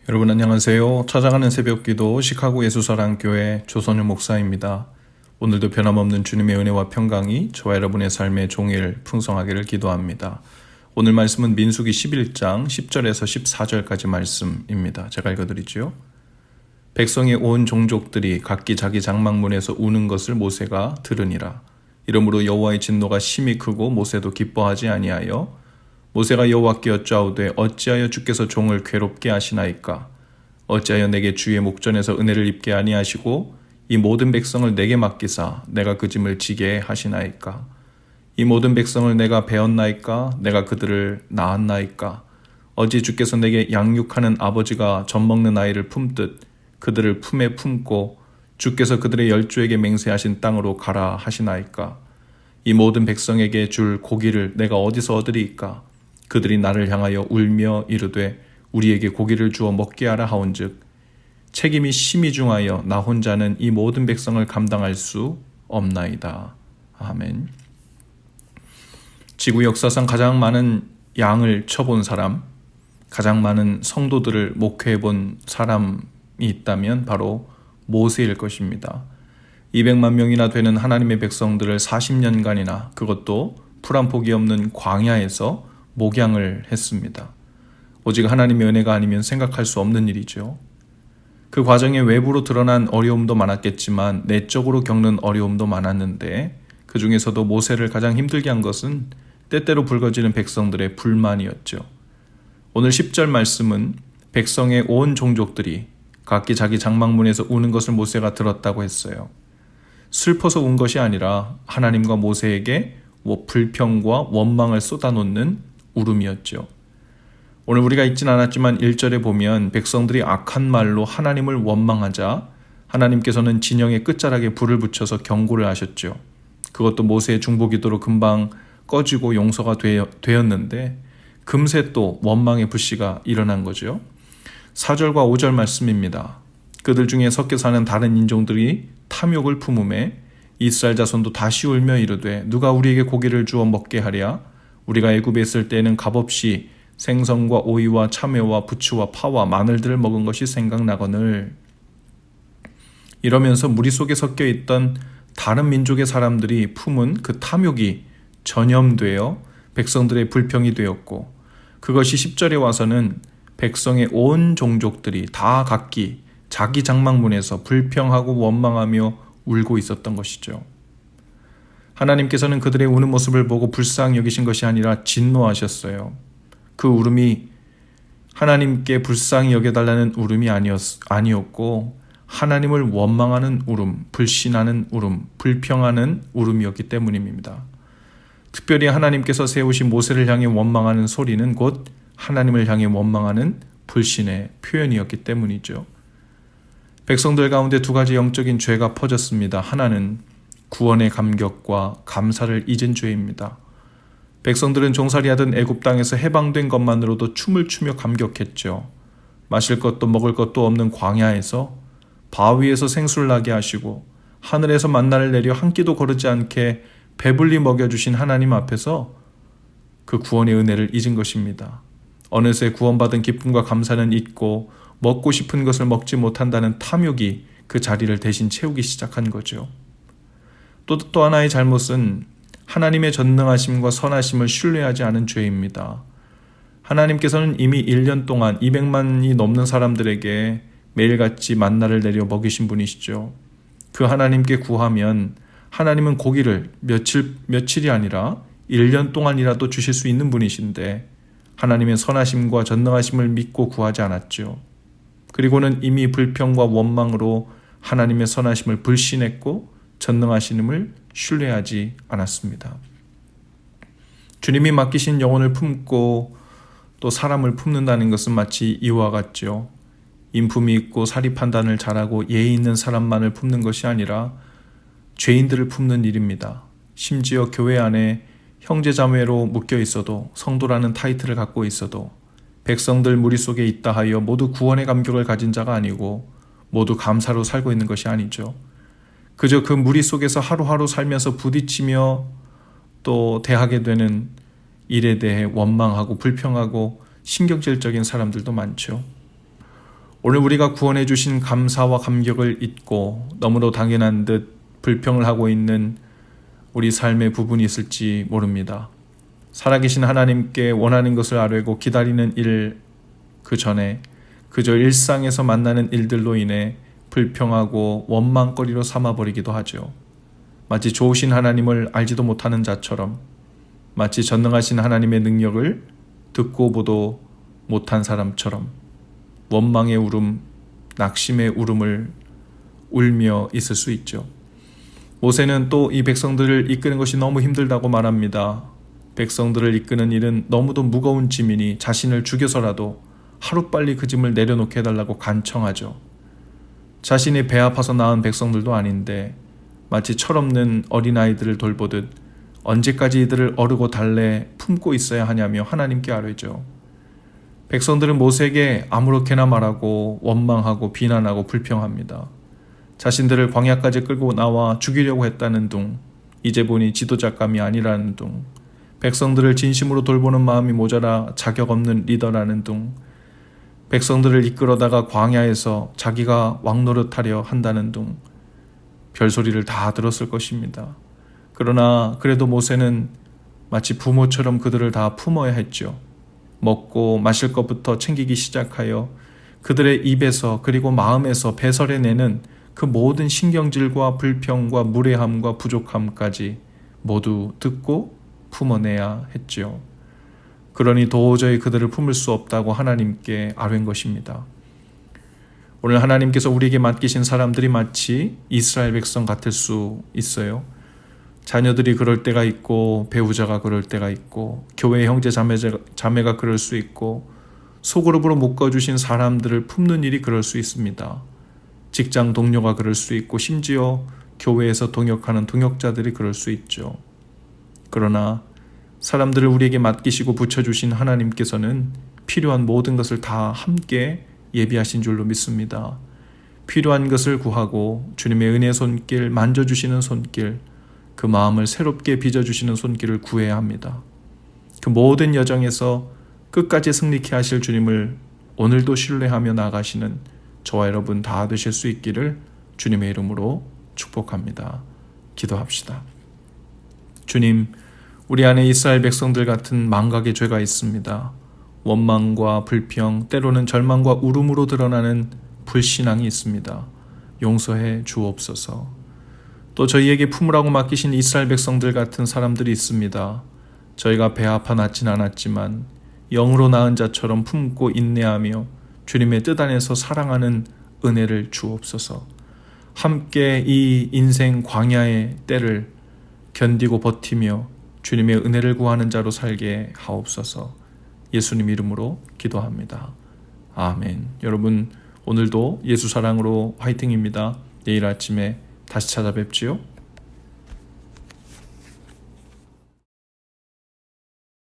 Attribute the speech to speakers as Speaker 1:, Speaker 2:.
Speaker 1: 여러분 안녕하세요. 찾아가는 새벽기도 시카고 예수사랑교회 조선유 목사입니다. 오늘도 변함없는 주님의 은혜와 평강이 저와 여러분의 삶의 종일 풍성하기를 기도합니다. 오늘 말씀은 민수기 11장 10절에서 14절까지 말씀입니다. 제가 읽어드리죠. 백성의 온 종족들이 각기 자기 장막문에서 우는 것을 모세가 들으니라. 이러므로 여호와의 진노가 심히 크고 모세도 기뻐하지 아니하여 모세가 여호와께 여짜오되 어찌하여 주께서 종을 괴롭게 하시나이까? 어찌하여 내게 주의 목전에서 은혜를 입게 아니하시고 이 모든 백성을 내게 맡기사 내가 그 짐을 지게 하시나이까? 이 모든 백성을 내가 배었나이까? 내가 그들을 낳았나이까? 어찌 주께서 내게 양육하는 아버지가 젖먹는 아이를 품듯 그들을 품에 품고 주께서 그들의 열조에게 맹세하신 땅으로 가라 하시나이까? 이 모든 백성에게 줄 고기를 내가 어디서 얻으리이까? 그들이 나를 향하여 울며 이르되 우리에게 고기를 주어 먹게 하라 하온즉 책임이 심히 중하여 나 혼자는 이 모든 백성을 감당할 수 없나이다. 아멘. 지구 역사상 가장 많은 양을 쳐본 사람, 가장 많은 성도들을 목회해본 사람이 있다면 바로 모세일 것입니다. 200만 명이나 되는 하나님의 백성들을 40년간이나 그것도 풀 한 폭이 없는 광야에서 목양을 했습니다. 오직 하나님의 은혜가 아니면 생각할 수 없는 일이죠. 그 과정에 외부로 드러난 어려움도 많았겠지만 내적으로 겪는 어려움도 많았는데 그 중에서도 모세를 가장 힘들게 한 것은 때때로 불거지는 백성들의 불만이었죠. 오늘 10절 말씀은 백성의 온 종족들이 각기 자기 장막문에서 우는 것을 모세가 들었다고 했어요. 슬퍼서 운 것이 아니라 하나님과 모세에게 불평과 원망을 쏟아놓는 울음이었죠. 오늘 우리가 읽진 않았지만 1절에 보면 백성들이 악한 말로 하나님을 원망하자 하나님께서는 진영의 끝자락에 불을 붙여서 경고를 하셨죠. 그것도 모세의 중보기도로 금방 꺼지고 용서가 되었는데 금세 또 원망의 불씨가 일어난 거죠. 4절과 5절 말씀입니다. 그들 중에 섞여 사는 다른 인종들이 탐욕을 품음에 이스라엘 자손도 다시 울며 이르되 누가 우리에게 고기를 주어 먹게 하랴? 우리가 애굽에 있을 때에는 값없이 생선과 오이와 참외와 부추와 파와 마늘들을 먹은 것이 생각나거늘. 이러면서 무리 속에 섞여 있던 다른 민족의 사람들이 품은 그 탐욕이 전염되어 백성들의 불평이 되었고 그것이 10절에 와서는 백성의 온 종족들이 다 각기 자기 장막문에서 불평하고 원망하며 울고 있었던 것이죠. 하나님께서는 그들의 우는 모습을 보고 불쌍히 여기신 것이 아니라 진노하셨어요. 그 울음이 하나님께 불쌍히 여겨달라는 울음이 아니었고 하나님을 원망하는 울음, 불신하는 울음, 불평하는 울음이었기 때문입니다. 특별히 하나님께서 세우신 모세를 향해 원망하는 소리는 곧 하나님을 향해 원망하는 불신의 표현이었기 때문이죠. 백성들 가운데 두 가지 영적인 죄가 퍼졌습니다. 하나는 구원의 감격과 감사를 잊은 죄입니다. 백성들은 종살이하던 애굽 땅에서 해방된 것만으로도 춤을 추며 감격했죠. 마실 것도 먹을 것도 없는 광야에서 바위에서 생수를 나게 하시고 하늘에서 만나를 내려 한 끼도 거르지 않게 배불리 먹여주신 하나님 앞에서 그 구원의 은혜를 잊은 것입니다. 어느새 구원받은 기쁨과 감사는 잊고 먹고 싶은 것을 먹지 못한다는 탐욕이 그 자리를 대신 채우기 시작한 거죠. 또 하나의 잘못은 하나님의 전능하심과 선하심을 신뢰하지 않은 죄입니다. 하나님께서는 이미 1년 동안 200만이 넘는 사람들에게 매일같이 만나를 내려 먹이신 분이시죠. 그 하나님께 구하면 하나님은 고기를 며칠이 아니라 1년 동안이라도 주실 수 있는 분이신데 하나님의 선하심과 전능하심을 믿고 구하지 않았죠. 그리고는 이미 불평과 원망으로 하나님의 선하심을 불신했고 전능하심을 신뢰하지 않았습니다. 주님이 맡기신 영혼을 품고 또 사람을 품는다는 것은 마치 이와 같죠. 인품이 있고 사리 판단을 잘하고 예의 있는 사람만을 품는 것이 아니라 죄인들을 품는 일입니다. 심지어 교회 안에 형제자매로 묶여 있어도 성도라는 타이틀을 갖고 있어도 백성들 무리 속에 있다 하여 모두 구원의 감격을 가진 자가 아니고 모두 감사로 살고 있는 것이 아니죠. 그저 그 무리 속에서 하루하루 살면서 부딪히며 또 대하게 되는 일에 대해 원망하고 불평하고 신경질적인 사람들도 많죠. 오늘 우리가 구원해 주신 감사와 감격을 잊고 너무도 당연한 듯 불평을 하고 있는 우리 삶의 부분이 있을지 모릅니다. 살아계신 하나님께 원하는 것을 아뢰고 기다리는 일 그 전에 그저 일상에서 만나는 일들로 인해 불평하고 원망거리로 삼아버리기도 하죠. 마치 좋으신 하나님을 알지도 못하는 자처럼, 마치 전능하신 하나님의 능력을 듣고 보도 못한 사람처럼 원망의 울음, 낙심의 울음을 울며 있을 수 있죠. 모세는 또 이 백성들을 이끄는 것이 너무 힘들다고 말합니다. 백성들을 이끄는 일은 너무도 무거운 짐이니 자신을 죽여서라도 하루빨리 그 짐을 내려놓게 해달라고 간청하죠. 자신이 배 아파서 낳은 백성들도 아닌데 마치 철없는 어린아이들을 돌보듯 언제까지 이들을 어르고 달래 품고 있어야 하냐며 하나님께 아뢰죠. 백성들은 모세에게 아무렇게나 말하고 원망하고 비난하고 불평합니다. 자신들을 광야까지 끌고 나와 죽이려고 했다는 둥, 이제 보니 지도자감이 아니라는 둥, 백성들을 진심으로 돌보는 마음이 모자라 자격 없는 리더라는 둥, 백성들을 이끌어다가 광야에서 자기가 왕노릇하려 한다는 둥, 별소리를 다 들었을 것입니다. 그러나 그래도 모세는 마치 부모처럼 그들을 다 품어야 했죠. 먹고 마실 것부터 챙기기 시작하여 그들의 입에서 그리고 마음에서 배설해내는 그 모든 신경질과 불평과 무례함과 부족함까지 모두 듣고 품어내야 했죠. 그러니 도저히 그들을 품을 수 없다고 하나님께 아뢰는 것입니다. 오늘 하나님께서 우리에게 맡기신 사람들이 마치 이스라엘 백성 같을 수 있어요. 자녀들이 그럴 때가 있고 배우자가 그럴 때가 있고 교회 형제 자매가 그럴 수 있고 소그룹으로 묶어주신 사람들을 품는 일이 그럴 수 있습니다. 직장 동료가 그럴 수 있고 심지어 교회에서 동역하는 동역자들이 그럴 수 있죠. 그러나 사람들을 우리에게 맡기시고 붙여주신 하나님께서는 필요한 모든 것을 다 함께 예비하신 줄로 믿습니다. 필요한 것을 구하고 주님의 은혜의 손길, 만져주시는 손길, 그 마음을 새롭게 빚어주시는 손길을 구해야 합니다. 그 모든 여정에서 끝까지 승리케 하실 주님을 오늘도 신뢰하며 나아가시는 저와 여러분 다 되실 수 있기를 주님의 이름으로 축복합니다. 기도합시다. 주님, 우리 안에 이스라엘 백성들 같은 망각의 죄가 있습니다. 원망과 불평, 때로는 절망과 울음으로 드러나는 불신앙이 있습니다. 용서해 주옵소서. 또 저희에게 품으라고 맡기신 이스라엘 백성들 같은 사람들이 있습니다. 저희가 배 아파 낳진 않았지만 영으로 낳은 자처럼 품고 인내하며 주님의 뜻 안에서 사랑하는 은혜를 주옵소서. 함께 이 인생 광야의 때를 견디고 버티며 주님의 은혜를 구하는 자로 살게 하옵소서. 예수님 이름으로 기도합니다. 아멘. 여러분 오늘도 예수 사랑으로 화이팅입니다. 내일 아침에 다시 찾아뵙지요.